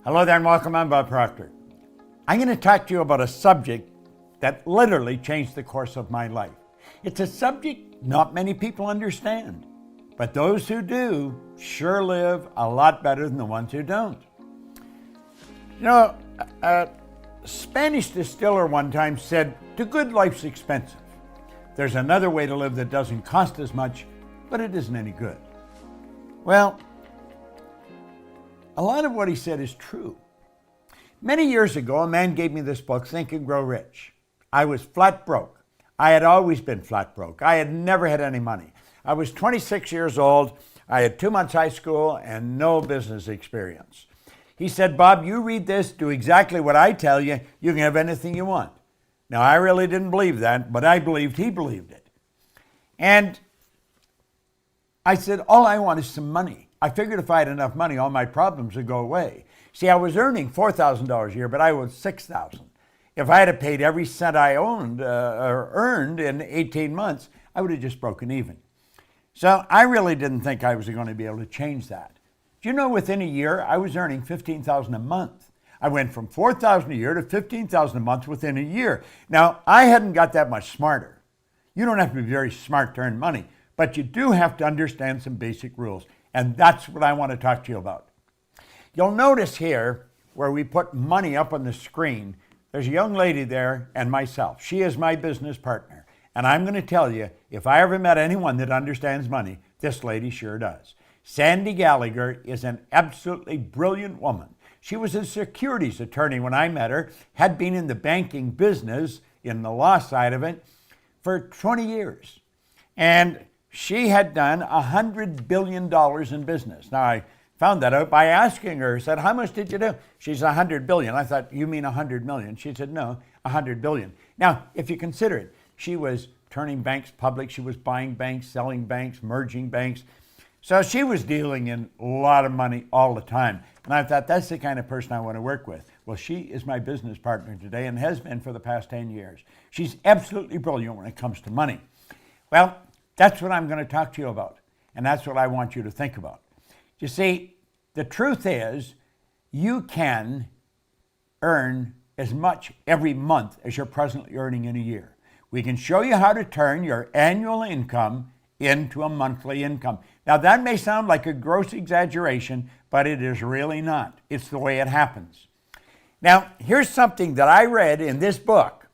Hello there and welcome. I'm Bob Proctor. I'm going to talk to you about a subject that literally changed the course of my life. It's a subject not many people understand, but those who do sure live a lot better than the ones who don't. You know, a Spanish distiller one time said, "To good, life's expensive. There's another way to live that doesn't cost as much, but it isn't any good." Well, a lot of what he said is true. Many years ago, a man gave me this book, Think and Grow Rich. I was flat broke. I had always been flat broke. I had never had any money. I was 26 years old. I had 2 months high school and no business experience. He said, "Bob, you read this, do exactly what I tell you, you can have anything you want." Now, I really didn't believe that, but I believed he believed it. And I said, all I want is some money. I figured if I had enough money, all my problems would go away. See, I was earning $4,000 a year, but I owed $6,000. If I had paid every cent I owned or earned in 18 months, I would have just broken even. So I really didn't think I was going to be able to change that. Do you know, within a year, I was earning $15,000 a month. I went from $4,000 a year to $15,000 a month within a year. Now, I hadn't got that much smarter. You don't have to be very smart to earn money, but you do have to understand some basic rules. And that's what I want to talk to you about. You'll notice here where we put money up on the screen, there's a young lady there and myself. She is my business partner. And I'm going to tell you, if I ever met anyone that understands money, this lady sure does. Sandy Gallagher is an absolutely brilliant woman. She was a securities attorney when I met her, had been in the banking business, in the law side of it, for 20 years. And she had done $100 billion in business. Now, I found that out by asking her. I said, "How much did you do?" She said, $100 billion. I thought, "You mean 100 million?" She said, "No, 100 billion. Now, if you consider it, she was turning banks public. She was buying banks, selling banks, merging banks. So she was dealing in a lot of money all the time. And I thought, that's the kind of person I want to work with. Well, she is my business partner today and has been for the past 10 years. She's absolutely brilliant when it comes to money. Well, that's what I'm going to talk to you about. And that's what I want you to think about. You see, the truth is, you can earn as much every month as you're presently earning in a year. We can show you how to turn your annual income into a monthly income. Now, that may sound like a gross exaggeration, but it is really not. It's the way it happens. Now, here's something that I read in this book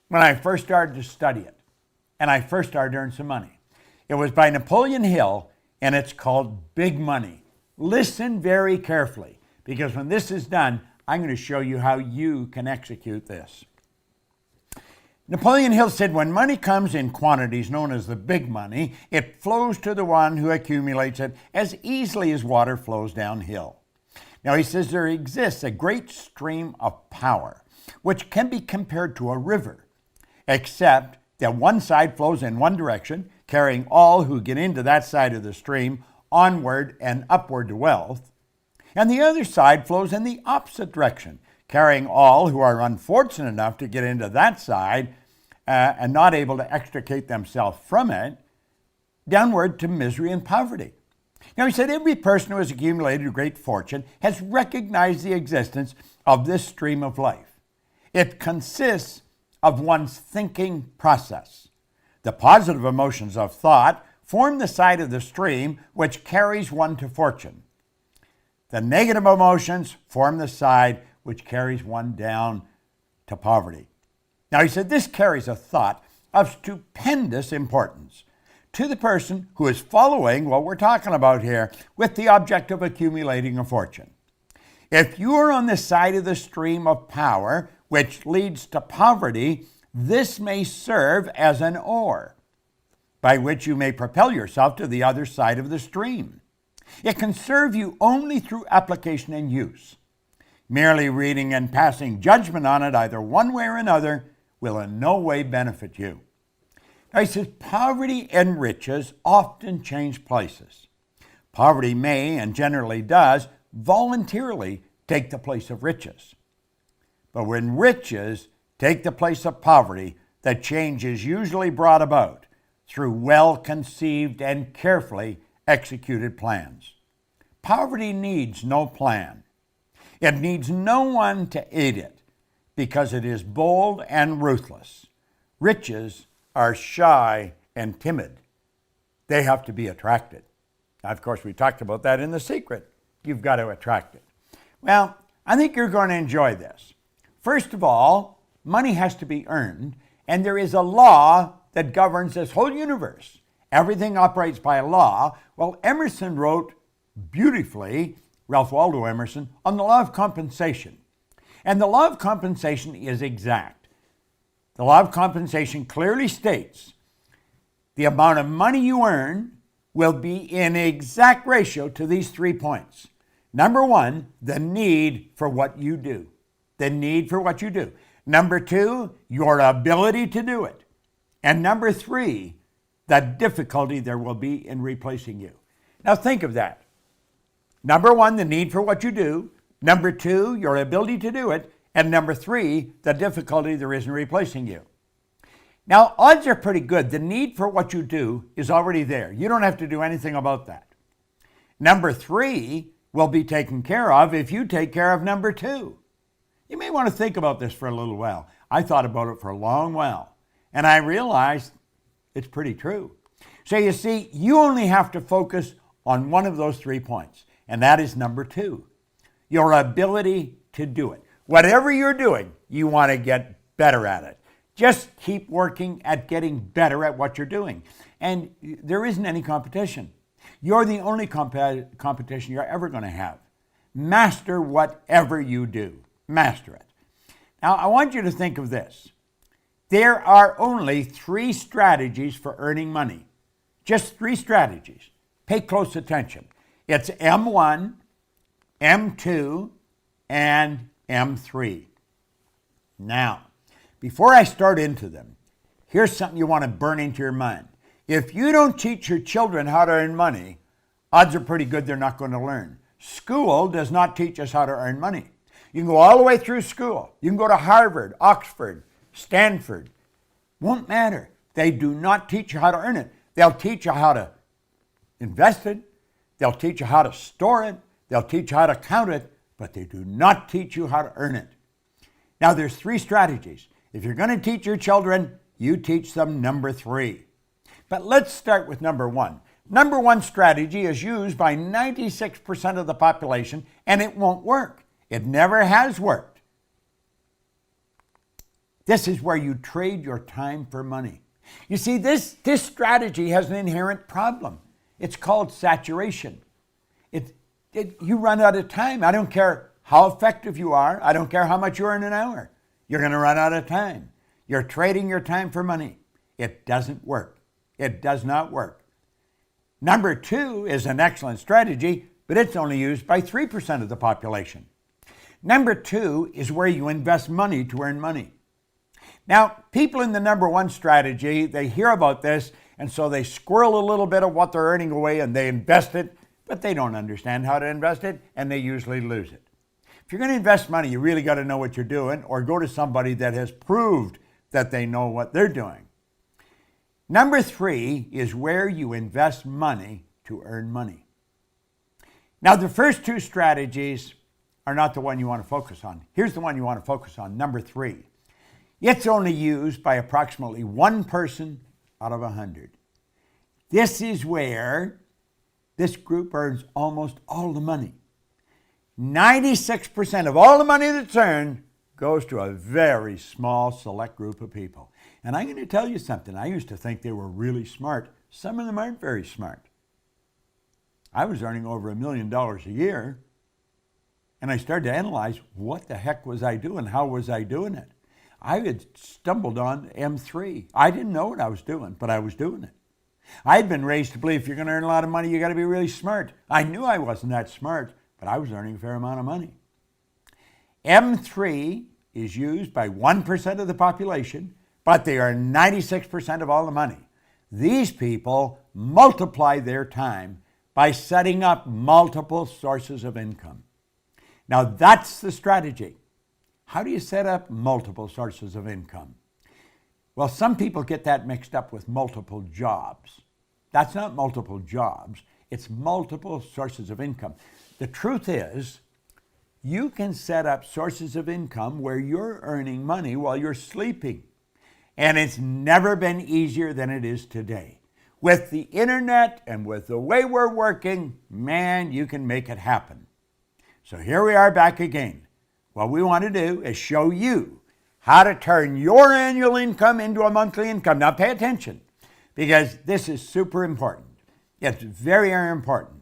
when I first started to study it, and I first started to earn some money. It was by Napoleon Hill, and it's called Big Money. Listen very carefully, because when this is done, I'm going to show you how you can execute this. Napoleon Hill said, "When money comes in quantities known as the big money, it flows to the one who accumulates it as easily as water flows downhill." Now, he says there exists a great stream of power, which can be compared to a river, except that one side flows in one direction, carrying all who get into that side of the stream onward and upward to wealth, and the other side flows in the opposite direction, carrying all who are unfortunate enough to get into that side and not able to extricate themselves from it, downward to misery and poverty. Now, he said every person who has accumulated a great fortune has recognized the existence of this stream of life. It consists of one's thinking process. The positive emotions of thought form the side of the stream which carries one to fortune. The negative emotions form the side which carries one down to poverty. Now, he said this carries a thought of stupendous importance to the person who is following what we're talking about here with the object of accumulating a fortune. If you are on the side of the stream of power which leads to poverty, this may serve as an oar by which you may propel yourself to the other side of the stream. It can serve you only through application and use. Merely reading and passing judgment on it either one way or another will in no way benefit you. Now, he says poverty and riches often change places. Poverty may, and generally does, voluntarily take the place of riches. But when riches take the place of poverty, the change is usually brought about through well-conceived and carefully executed plans. Poverty needs no plan. It needs no one to aid it because it is bold and ruthless. Riches are shy and timid. They have to be attracted. Now, of course, we talked about that in The Secret. You've got to attract it. Well, I think you're going to enjoy this. First of all, money has to be earned, and there is a law that governs this whole universe. Everything operates by a law. Well, Emerson wrote beautifully, Ralph Waldo Emerson, on the law of compensation. And the law of compensation is exact. The law of compensation clearly states the amount of money you earn will be in exact ratio to these 3 points. Number one, the need for what you do. The need for what you do. Number two, your ability to do it. And number three, the difficulty there will be in replacing you. Now think of that. Number one, the need for what you do. Number two, your ability to do it. And number three, the difficulty there is in replacing you. Now, odds are pretty good. The need for what you do is already there. You don't have to do anything about that. Number three will be taken care of if you take care of number two. You may want to think about this for a little while. I thought about it for a long while, and I realized it's pretty true. So you see, you only have to focus on one of those 3 points, and that is number two, your ability to do it. Whatever you're doing, you want to get better at it. Just keep working at getting better at what you're doing. And there isn't any competition. You're the only competition you're ever going to have. Master whatever you do. Master it. Now, I want you to think of this. There are only 3 strategies for earning money. Just 3 strategies. Pay close attention. It's M1, M2, and M3. Now, before I start into them, here's something you want to burn into your mind. If you don't teach your children how to earn money, odds are pretty good they're not going to learn. School does not teach us how to earn money. You can go all the way through school. You can go to Harvard, Oxford, Stanford. Won't matter. They do not teach you how to earn it. They'll teach you how to invest it. They'll teach you how to store it. They'll teach you how to count it, but they do not teach you how to earn it. Now, there's 3 strategies. If you're going to teach your children, you teach them number 3. But let's start with number 1. Number 1 strategy is used by 96% of the population, and it won't work. It never has worked. This is where you trade your time for money. You see, this strategy has an inherent problem. It's called saturation. You run out of time. I don't care how effective you are. I don't care how much you earn an hour. You're going to run out of time. You're trading your time for money. It doesn't work. It does not work. Number 2 is an excellent strategy, but it's only used by 3% of the population. Number 2 is where you invest money to earn money. Now, people in the number 1 strategy, they hear about this, and so they squirrel a little bit of what they're earning away and they invest it, but they don't understand how to invest it, and they usually lose it. If you're going to invest money, you really got to know what you're doing, or go to somebody that has proved that they know what they're doing. Number 3 is where you invest money to earn money. Now, the first 2 strategies are not the one you want to focus on. Here's the one you want to focus on, number 3. It's only used by approximately 1 person out of 100. This is where this group earns almost all the money. 96% of all the money that's earned goes to a very small select group of people. And I'm going to tell you something. I used to think they were really smart. Some of them aren't very smart. I was earning over $1 million a year, and I started to analyze what the heck was I doing? How was I doing it? I had stumbled on M3. I didn't know what I was doing, but I was doing it. I had been raised to believe if you're going to earn a lot of money, you got to be really smart. I knew I wasn't that smart, but I was earning a fair amount of money. M3 is used by 1% of the population, but they earn 96% of all the money. These people multiply their time by setting up multiple sources of income. Now, that's the strategy. How do you set up multiple sources of income? Well, some people get that mixed up with multiple jobs. That's not multiple jobs. It's multiple sources of income. The truth is, You can set up sources of income where you're earning money while you're sleeping. And it's never been easier than it is today. With the internet and with the way we're working, man, you can make it happen. So here we are back again. What we want to do is show you how to turn your annual income into a monthly income. Now pay attention, because this is super important. It's very, very important.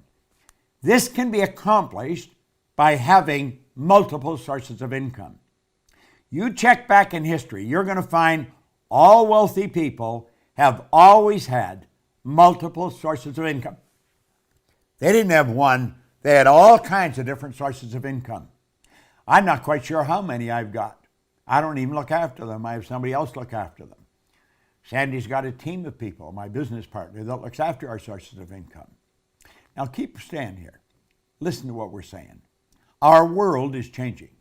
This can be accomplished by having multiple sources of income. You check back in history, you're going to find all wealthy people have always had multiple sources of income. They didn't have one, they had all kinds of different sources of income. I'm not quite sure how many I've got. I don't even look after them. I have somebody else look after them. Sandy's got a team of people, my business partner, that looks after our sources of income. Now keep stand here. Listen to what we're saying. Our world is changing.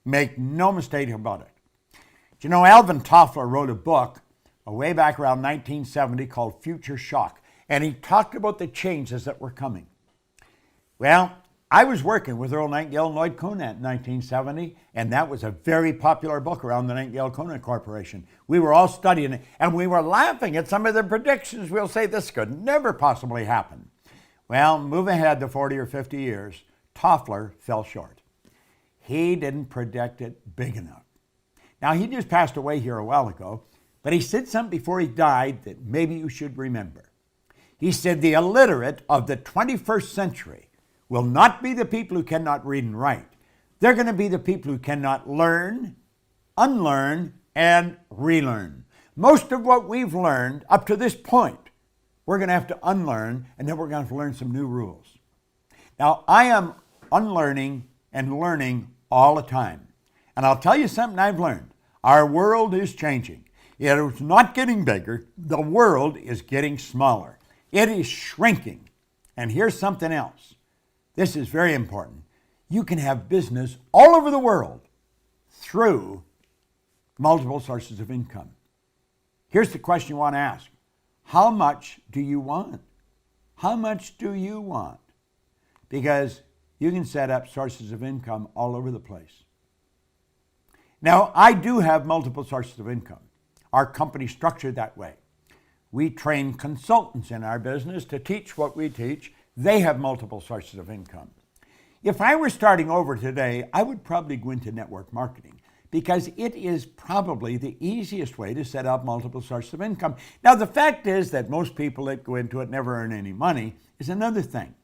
Make no mistake about it. Do you know, Alvin Toffler wrote a book way back around 1970 called Future Shock, and he talked about the changes that were coming. Well, I was working with Earl Nightingale and Lloyd Conant in 1970, and that was a very popular book around the Nightingale-Conant Corporation. We were all studying it, and we were laughing at some of the predictions. We'll say this could never possibly happen. Well, move ahead to 40 or 50 years, Toffler fell short. He didn't predict it big enough. Now, he just passed away here a while ago, but he said something before he died that maybe you should remember. He said, the illiterate of the 21st century will not be the people who cannot read and write. They're going to be the people who cannot learn, unlearn, and relearn. Most of what we've learned up to this point, we're going to have to unlearn, and then we're going to have to learn some new rules. Now, I am unlearning and learning all the time. And I'll tell you something I've learned. Our world is changing. It is not getting bigger. The world is getting smaller. It is shrinking. And here's something else. This is very important. You can have business all over the world through multiple sources of income. Here's the question you want to ask. How much do you want? How much do you want? Because you can set up sources of income all over the place. Now, I do have multiple sources of income. Our company's structured that way. We train consultants in our business to teach what we teach. They have multiple sources of income. If I were starting over today, I would probably go into network marketing because it is probably the easiest way to set up multiple sources of income. Now, the fact is that most people that go into it never earn any money is another thing.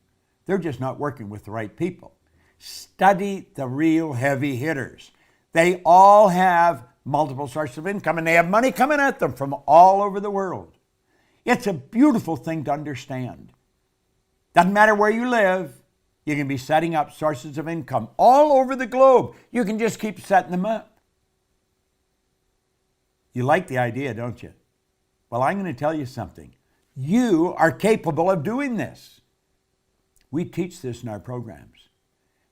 They're just not working with the right people. Study the real heavy hitters. They all have multiple sources of income, and they have money coming at them from all over the world. It's a beautiful thing to understand. Doesn't matter where you live, you can be setting up sources of income all over the globe. You can just keep setting them up. You like the idea, don't you? Well, I'm going to tell you something. You are capable of doing this. We teach this in our programs.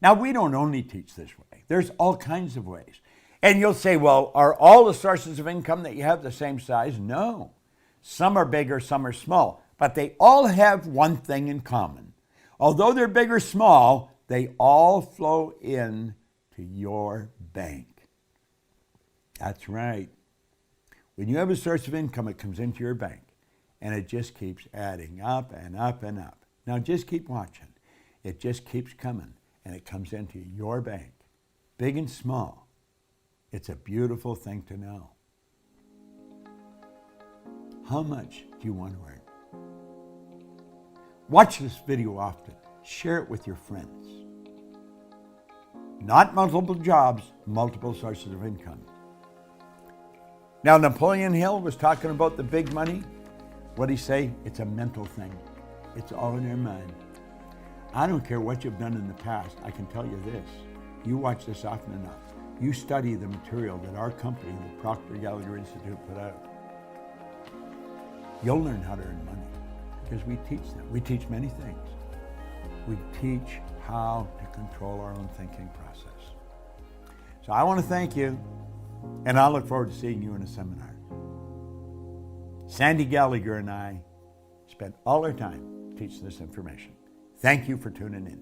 Now, we don't only teach this way. There's all kinds of ways. And you'll say, well, are all the sources of income that you have the same size? No. Some are bigger, some are small. But they all have one thing in common. Although they're big or small, they all flow in to your bank. That's right. When you have a source of income, it comes into your bank. And it just keeps adding up and up and up. Now just keep watching. It just keeps coming. And it comes into your bank. Big and small. It's a beautiful thing to know. How much do you want to earn? Watch this video often. Share it with your friends. Not multiple jobs, multiple sources of income. Now, Napoleon Hill was talking about the big money. What did he say? It's a mental thing. It's all in your mind. I don't care what you've done in the past. I can tell you this. You watch this often enough. You study the material that our company, the Proctor Gallagher Institute, put out. You'll learn how to earn money because we teach them. We teach many things. We teach how to control our own thinking process. So I want to thank you, and I look forward to seeing you in a seminar. Sandy Gallagher and I spent all our time teaching this information. Thank you for tuning in.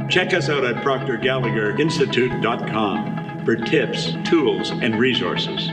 Check us out at proctorgallagherinstitute.com for tips, tools, and resources.